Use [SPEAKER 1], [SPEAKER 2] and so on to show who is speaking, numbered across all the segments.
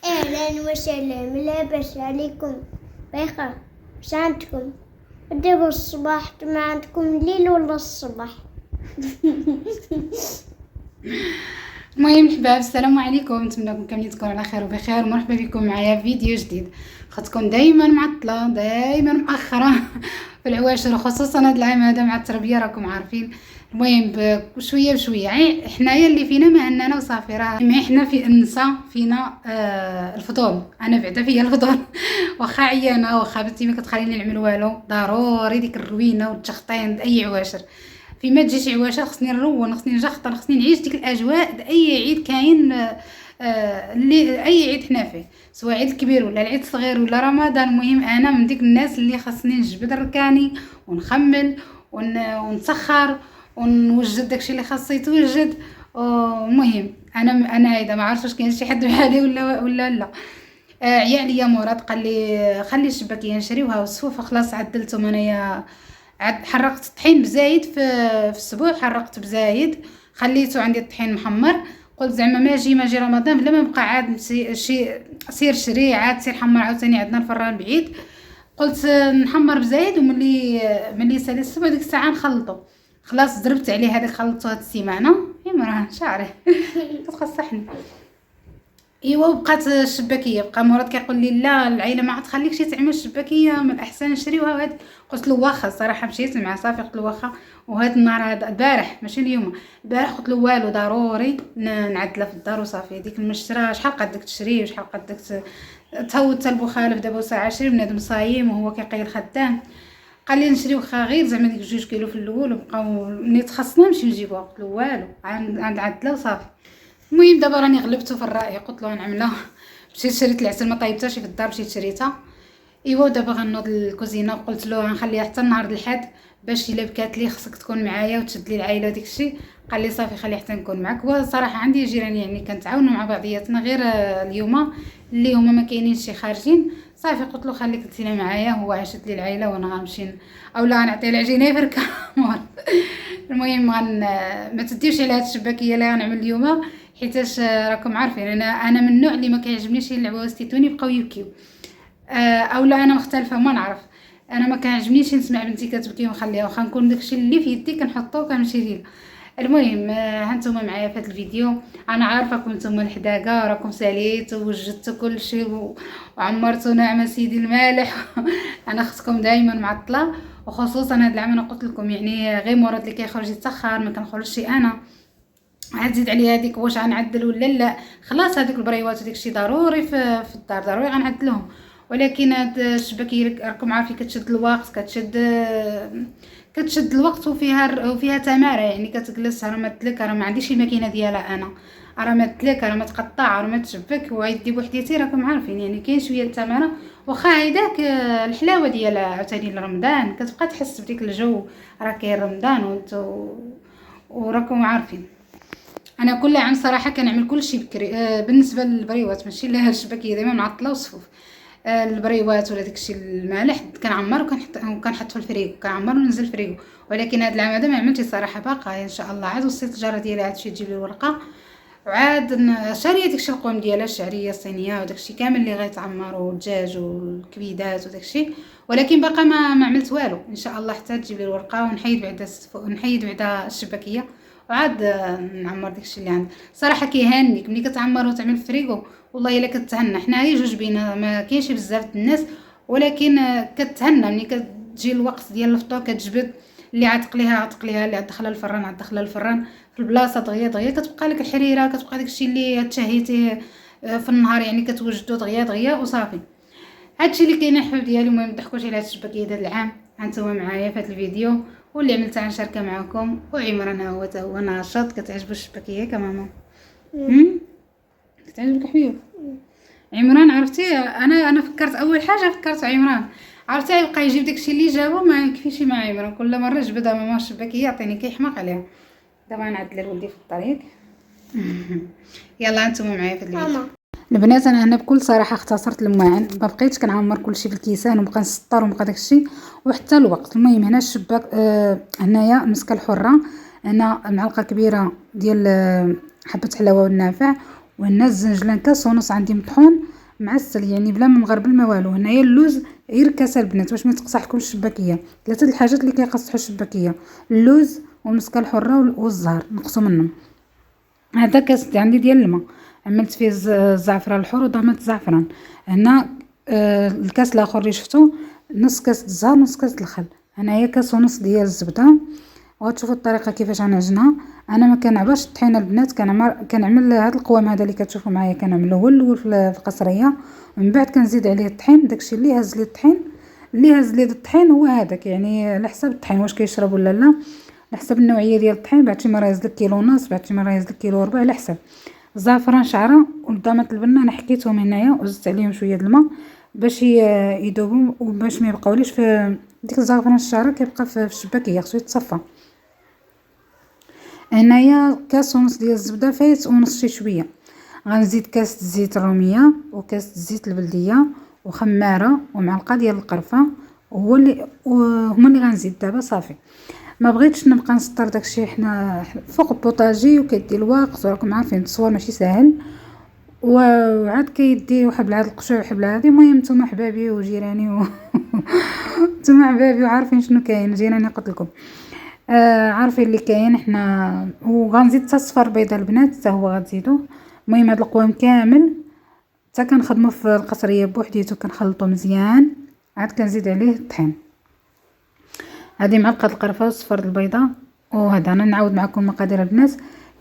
[SPEAKER 1] اهلا وسهلا، لاباس عليكم؟ بخير؟ واش عندكم دابا الصباح؟ ما عندكم الليل ولا الصباح؟
[SPEAKER 2] المهم الحباب، السلام عليكم، نتمنىكم كاملين تكونوا على خير وبخير، ومرحبا بكم معايا في فيديو جديد. اختكم دائما معطله، دائما مأخره في العواشر، خصوصا هذا العام هذا مع التربيه راكم عارفين. المهم بشويه بشويه، حنايا اللي فينا ما اننا وصافي، راه حنا في النساء فينا الفضول. انا بعدا فيا الفضول واخا عيانه واخا بنتي ما كتخليني نعمل والو، ضروري ديك الروينه والتخطين اي عواشر. فيما تجي شي عواشر خصني نرون، خصني نجخطر، خصني نعيش ديك الاجواء اي عيد كاين. اللي اي عيد حنا فيه، سواء عيد الكبير ولا العيد الصغير ولا رمضان. المهم انا من ديك الناس اللي خاصني نجبد ركاني ونخمل ونسخر ونوجد داكشي اللي خاصو يتوجد. المهم انا هيدا ما عرفتش واش كاين شي حد بحالي ولا لا. عيالي مراد قال لي خلي الشباكيه نشريوها والصفوفه خلاص عدلتهم انايا. حرقت الطحين بزايد في السبوع، حرقت بزايد خليته عندي الطحين محمر. قلت زعما ما جي رمضان بلا ما نبقى عاد سير شري عاد سير حمر عاوتاني، عندنا الفران بعيد. قلت نحمر بزايد، وملي سالي السبوع ديك الساعه نخلطو. خلاص ضربت عليه هذاك، خلطته هاد السيمانه يا مراه شعري كتقصحني. ايوا وبقات الشباكيه، بقى مراد كيقول لي لا العائله ما تخليكش تعمل الشباكيه، من الاحسن نشريوها. وهاد قلت له واخا، الصراحه مشيت مع صافي قلت له واخا. وهاد النهار هذا البارح ماشي اليوم، البارح قلت له والو ضروري نعدلها في الدار وصافي. ديك المشترى شحال قدك تشري وشحال قدك تهود حتى البخالف دابا ساعه 20 بنادم صايم وهو كيقيل خدام. قال لي نشريو واخا غير زعما ديك 2 كيلو في الاول، وبقاو ملي تخصنا نمشيو نجيبوها. قلت له والو عندها وصافي. المهم دابا راني غلبته في الراي، قلت له نعملها. مشيت شريت العسل، ما طيبتهاش في الدار، مشيت شريتها. ايوا دابا غنوض للكوزينه، قلت له غنخليها حتى النهار الحد باش الا بكات لي خصك تكون معايا وتشد لي العائله وديك الشيء. قال لي صافي خلي حتى نكون معك. وصراحه عندي جيران يعني كنتعاونوا مع بعضياتنا، غير اليوم اللي هما ما كاينينش شي خارجين. صافي قلت له خليك تسينا معايا، هو عاشت لي العائله وانا غنمشي اولا غنعطيه العجينه يفركها. المهم ما تديوش على هاد الشباكيه اللي غنعمل اليوم، حيتاش راكم عارفين انا من النوع اللي ما كيعجبنيش العواز تيتوني بقاو يبكيو. اولا انا مختلفه ما نعرف. انا ما كنعجبنيش نسمع بنتي كتبكي ونخليها، واخا نكون داكشي اللي في يدي كنحطو وكنمشي ليه. المهم ها نتوما معايا في هذا الفيديو. انا عارفاكم نتوما الحداقه راكم ساليتوا ووجدتوا كل شيء وعمرتوا نعمه سيدي المالح. انا اختكم دائما معطله، وخصوصا هذا العام انا قلت لكم يعني غير مراد اللي كيخرج يتاخر، ما كنخرجش انا. عاد زيد عليها هذيك واش غنعدل ولا لا، خلاص هذيك البريوات وداك الشيء ضروري في الدار ضروري غنعدلهم. ولكن هاد الشباكيه راكم عارفين كتشد الوقت، كتشد الوقت وفيها تماره، يعني كتجلس راه مدلك، راه ما عنديش الماكينه ديالها انا، راه مدلك راه ما تقطع راه ما تشبك ويدي بوحديتي. راكم عارفين يعني كاين شويه التماره. واخا هيداك الحلاوه ديالها عاوتاني لرمضان كتبقى تحس بديك الجو، راه كاين رمضان وراكم عارفين. انا كل عام صراحه كنعمل كل شيء بكري. بالنسبه للبريوات ماشي لها الشباكيه دائما معطله وصفوف. البريوات ولا داكشي المالح كنعمر وكنحط في الفريغو، كنعمر وننزل الفريغو. ولكن هذا العام هذا ما عملتش صراحه، باقا ان شاء الله. عاد وصلت الجاره ديالي عاد تمشي تجيب لي الورقه، وعاد شاريه داكشي القوم ديالها الشعريه الصينيه وداكشي كامل اللي غيتعمر، والدجاج والكبيدات وداكشي. ولكن باقا ما عملت والو. ان شاء الله حتى تجيب لي الورقه ونحيد بعدا الشباكيه، وعاد نعمر داكشي اللي عندي. صراحه كيهانيك ملي كتعمر وتعمل في الفريغو، والله الا كتهنى. حنايا جوج بينا ما كاينش بزاف الناس، ولكن كتهنى ملي كتجي الوقت ديال الفطور كتجبد اللي عتقليها، اللي عتدخلها الفران عتدخلها الفران في البلاصه دغيا كتبقى لك الحريره، كتبقى داكشي اللي تشهيتيه في النهار يعني كتوجدو دغيا وصافي. هادشي اللي كاين الحباب ديالي. المهم مضحكوش على هاد الشباكيه ديال العام. هانتوما معايا في هاد الفيديو واللي عملتها نشاركها معكم. وعمران هو ناشط. كتعجبو الشباكيه كماما؟ كتعجبك حبيب عمران؟ عرفتي انا فكرت اول حاجه فكرت عمران، عرفتي يبقى يجيب داكشي اللي جابو ما يكفيش مع عمران. كل مره جبدها ماما الشباكيه يعطيني كيحماق عليها. دابا نعدل لولدي في الطريق. يلا انتم معايا في الفيديو. البنات انا هنا بكل صراحه اختصرت الماعن، ما بقيتش كنعمر كلشي في الكيسان وبقى نسطر وبقى داكشي وحتى الوقت. المهم هنا الشباك هنايا المسكه الحره، هنا معلقه كبيره ديال حبه حلاوه والنافع، وهنا الزنجلان كاس ونص عندي مطحون معسل يعني بلا ما مغربل ما والو. هنايا اللوز غير كاس البنات باش ما تقصح لكم الشباكيه. ثلاثه الحاجات اللي كيقصحوا الشباكيه: اللوز والمسكه الحره والزهر، نقصوا منهم. هذا كاس عندي ديال الماء عملت فيه الزعفران الحر وضمت الزعفران. هنا الكاس الاخر اللي شفتو نص كاس الزهر نص كاس الخل. هنايا كاس ونص ديال الزبده. وغتشوفوا الطريقه كيفاش غنعجنها. انا ما كنعبرش الطحينه البنات، كنعمل هذا القوام هذا اللي كتشوفوا معايا كنعملو هو الاول في القصريه، ومن بعد كنزيد عليه الطحين. داكشي اللي هز لي الطحين هو هذاك، يعني على حسب الطحين واش كيشرب ولا لا، على حسب النوعيه ديال الطحين. بعد شي مره يهز لك كيلو ونص، بعد شي مره يهز لك كيلو وربع على حسب. الزعفران شعره والضمات البنه انا حكيتهم هنايا وزدت عليهم شويه د الماء باش يذوبوا وباش ما يبقاوليش في ديك الزعفران الشعره كيبقى في الشباكيه، خصو يتصفى. هنايا كاس ونص ديال الزبده فايت ونص شي شويه. غنزيد كاس زيت الروميه وكاس زيت البلديه وخماره ومعلقه ديال القرفه هما اللي غنزيد دابا صافي. ما بغيتش نبقى نسطر داكشي حنا فوق البوطاجي وكيدي الوقت، وراكم عارفين التصوير ماشي ساهل، وعاد كيدي وحبل هاد القشور وحبل هادي. المهم نتوما حبابي وجيراني نتوما حبابي وعارفين شنو كاين. جيراني قلت لكم عارفين اللي كاين حنا. وغنزيد حتى صفر بيضه البنات حتى هو غتزيدوه. المهم هاد القوام كامل حتى كنخدمو في القصريه بوحديتو كنخلطو مزيان، عاد كنزيد عليه الطحين. هذه معلقه القرفه وصفر البيضه. وهذا انا نعاود معكم المقادير البنات: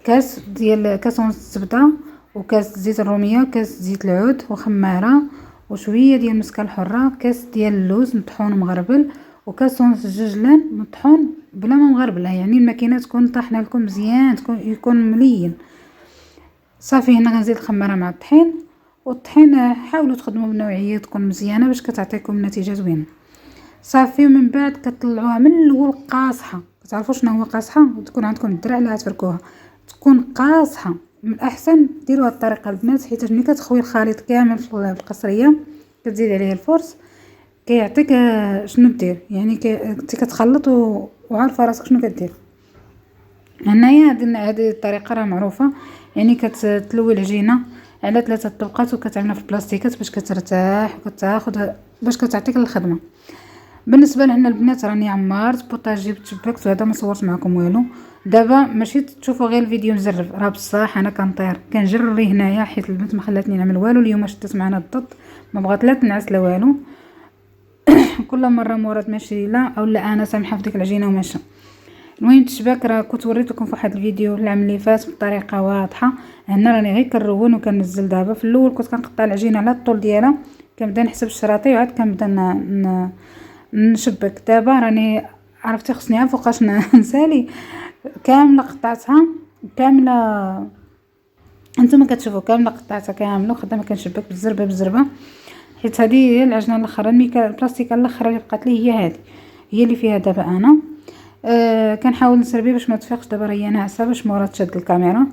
[SPEAKER 2] كاس ونص الزبده وكاس زيت الروميه وكاس زيت العود وخماره وشويه ديال المسكه الحره، كاس ديال اللوز مطحون مغربل، وكاس ونص الجوجلان مطحون بلا ما مغربله، يعني الماكينه تكون طاحنه لكم مزيان يكون ملين صافي. هنا غنزيد الخماره مع الطحين. والطحين حاولوا تخدموا بنوعيه تكون مزيانه باش كتعطيكم نتيجه زوينه صافي. ومن بعد كتطلعوها من الاول قاصحه. تعرفوا شنو هو قاصحه؟ تكون عندكم الدرع اللي غتفركوها تكون قاصحه. من الاحسن ديروا هذه الطريقه البنات، حيت ملي كتخوي الخليط كامل في القصريه كتزيد عليه الفرص كيعطيك شنو دير، يعني انت كتخلط وعارفه راسك شنو كدير. هنايا هذه الطريقه راه معروفه، يعني كتلوي العجينه على 3 طبقات وكتعملها في البلاستيكات باش كترتاح وكتاخذ باش كتعطيك الخدمه. بالنسبه لنا البنات راني عمرت بوطاجي بتشبكت، وهذا ما صورت معكم والو. دابا ماشي تشوفوا غير الفيديو نجرب، راه بصح انا كنطير كنجري هنايا حيت البنت ما خلاتني نعمل والو. اليوم شدت معنا الضد، ما بغات لا تنعس لا والو. كل مره مراد ماشي لا او لا انا سامحه في ديك العجينه وماشي. المهم التشباك راه كنت وريتكم في واحد الفيديو العام اللي فات بطريقه واضحه. هنا راني غير كنرون وكنزل. دابا في الاول كنت كنقطع العجينه على الطول ديالها، كنبدا نحسب الشراطي وعاد كنبدا نشبك. دابا راني عرفتي خصني عا فوقاش نسالي كامله قطعتها كامله. انتما كتشوفوا كامله قطعتها كامله وخدامه كنشبك بالزربه حيت هذه هي العجينه الاخرى. البلاستيكه الاخرى اللي بقات لي هي اللي فيها دابا انا كنحاول نسربي باش ما تفيقش. دابا راه هي ناعسه باش مورا تشد الكاميرا،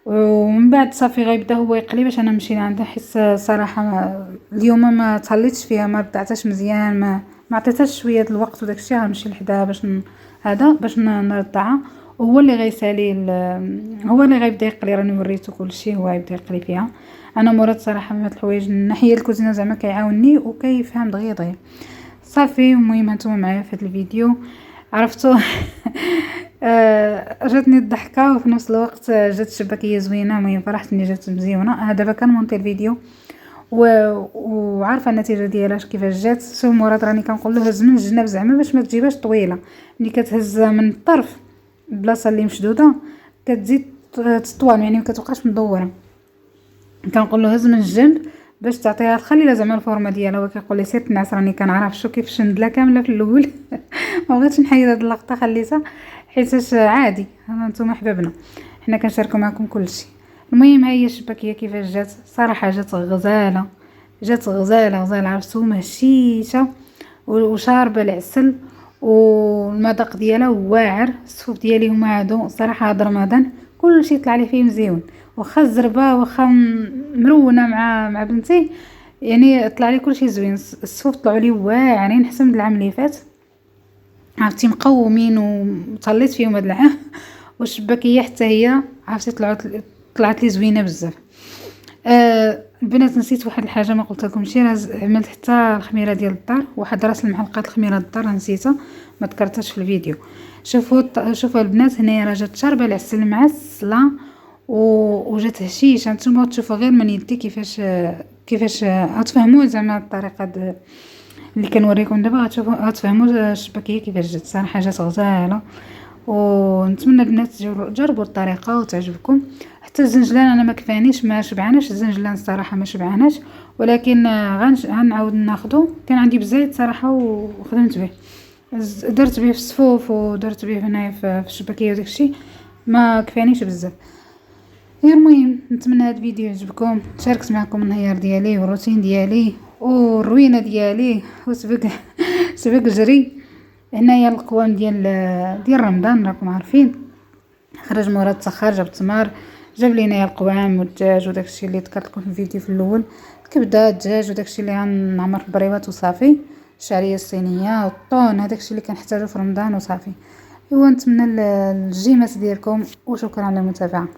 [SPEAKER 2] ومن بعد صافي غيبدا هو يقلي باش انا نمشي لعنده. حيت صراحه اليوم ما تهليتش فيها، ما بدعتهاش مزيان، ما عطيتهاش شويه الوقت وداكشي. غنمشي لحداها باش نرضعها، وهو اللي غيسالي هو اللي غيبدا يقلي. راني وريته كلشي، هو غيبدا يقلي فيها. انا مراد صراحه من هاد الحوايج ناحيه الكوزينه زعما كيعاونني وكيفهم دغيا صافي. المهم هانتوما معايا في هاد الفيديو عرفتوا جاتني الضحكه وفي نفس الوقت جات الشباكيه زوينه. المهم فرحتني جات مزيونه. دابا كنمونطي الفيديو وعارفه النتيجه ديالها كيفاش جات. شوف مراد راني كنقول له هز من الجناب زعما باش ما تجيبهاش طويله. ملي كتهز من الطرف البلاصه اللي مشدوده كتزيد تطوال، يعني ما كتبقاش مدوره. كنقول له هز من الجنب باش تعطيها الخليله زعما الفورمه ديالها. هو كيقول لي سير تنعس. راني كنعرف شو كيفاش ندلا كامله في الاول ما بغيتش نحيد هاد اللقطه خليتها حيت عادي نتوما حبابنا حنا كنشاركوا معكم كلشي. المهم ها هي الشباكيه كيفاش جات. صراحه جات غزاله عرفتو مهشيشه وشاربه العسل والمذاق ديالها واعر. الصفوف ديالي هما هادو صراحه هاد رمضان كلشي طلع لي فيه مزيون، واخا الزربه واخا مرونه مع بنتي، يعني طلع لي كلشي زوين. الصفوف طلعوا لي واعرين احسن من العام اللي فات، عرفتي مقومين وطليت فيهم هاد العام. والشباكيه حتى هي عرفتي طلعت طلعت لي زوينه بزاف. البنات نسيت واحد الحاجه ما قلت لكمش، عملت حتى الخميره ديال الدار، واحد راس المحلقات الخميره الدار نسيتها ما ذكرتهاش في الفيديو. شوفوا البنات، هنايا راه جات شاربه العسل معسله وجات هشيشه. نتوما تشوفوا غير من يدي كيفاش غتفهموا زعما الطريقه اللي كنوريكم دابا، غتفهموا الشبكيه كيفاش جات. صراحه جات غزاله، ونتمنى البنات تجربوا الطريقه وتعجبكم. حتى الزنجلان انا ما كفانيش، ما شبعاناش الزنجلان صراحه، ما شبعاناش، ولكن غنعاود ناخذه. كان عندي بزايد صراحه وخدمت به، درت به في الصفوف ودرت به هنايا في الشبكيه وداكشي، ما كفانيش بزاف. المهم نتمنى هذا الفيديو يعجبكم، شاركت معكم النهار ديالي والروتين ديالي والروينه ديالي سبق جري. هنايا القوام ديال رمضان راكم عارفين، خرج مورا التسخر، جاب التمر، جاب لينا القوام والدجاج وداكشي اللي ذكرت لكم في الفيديو في الاول، الكبده الدجاج وداكشي اللي غنعمر في البريوات وصافي، الشعريه الصينيه والطون، هداكشي اللي كنحتاجو في رمضان وصافي. ايوا نتمنى الجيمات ديالكم وشكرا على المتابعه.